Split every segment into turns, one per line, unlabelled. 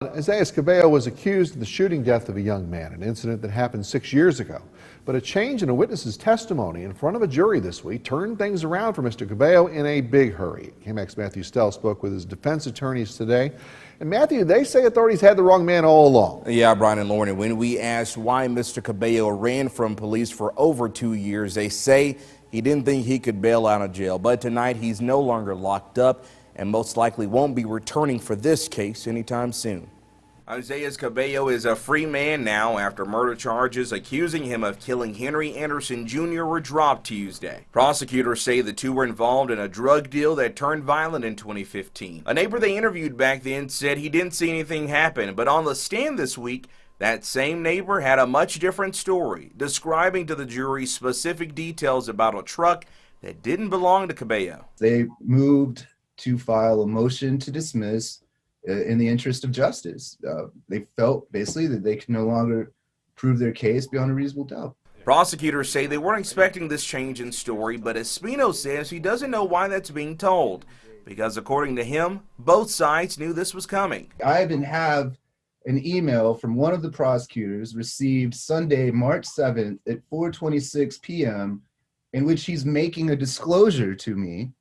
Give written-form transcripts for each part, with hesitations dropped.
Isaiah Cabello was accused of the shooting death of a young man, an incident that happened 6 years ago. But a change in a witness's testimony in front of a jury this week turned things around for Mr. Cabello in a big hurry. KAMC Matthew Stell spoke with his defense attorneys today. And Matthew, they say authorities had the wrong man all along.
Yeah, Brian and Lauren, and when we asked why Mr. Cabello ran from police for over 2 years, they say he didn't think he could bail out of jail. But tonight he's no longer locked up and most likely won't be returning for this case anytime soon. Isaiah Cabello is a free man now after murder charges accusing him of killing Henry Anderson Jr. were dropped Tuesday. Prosecutors say the two were involved in a drug deal that turned violent in 2015. A neighbor they interviewed back then said he didn't see anything happen, but on the stand this week, that same neighbor had a much different story, describing to the jury specific details about a truck that didn't belong to Cabello.
They moved to file a motion to dismiss in the interest of justice. They felt basically that they could no longer prove their case beyond a reasonable doubt.
Prosecutors say they weren't expecting this change in story, but Espino says he doesn't know why that's being told, because according to him, both sides knew this was coming.
I even have an email from one of the prosecutors received Sunday, March 7th at 4:26 p.m. in which he's making a disclosure to me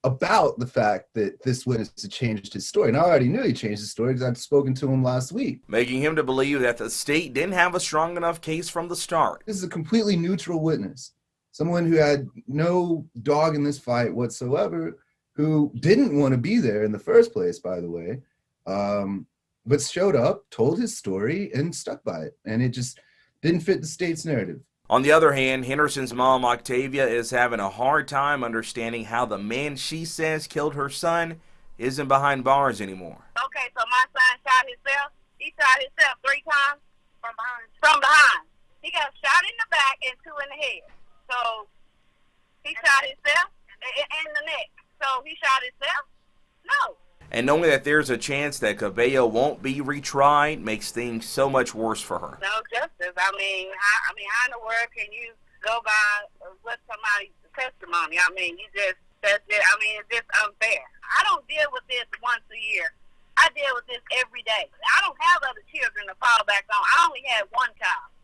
about the fact that this witness had changed his story. And I already knew he changed his story because I'd spoken to him last week.
Making him to believe that the state didn't have a strong enough case from the start.
This is a completely neutral witness, someone who had no dog in this fight whatsoever, who didn't want to be there in the first place, by the way, but showed up, told his story, and stuck by it. And it just didn't fit the state's narrative.
On the other hand, Henderson's mom, Octavia, is having a hard time understanding how the man she says killed her son isn't behind bars anymore.
Okay, so my son shot himself. He shot himself 3 times from behind. From behind. He got shot in the back and 2 in the head. So he shot himself in the neck. So he shot himself? No.
And knowing that there's a chance that Cabello won't be retried makes things so much worse for her.
No justice. I mean, how in the world can you go by what somebody's testimony? I mean, that's it. I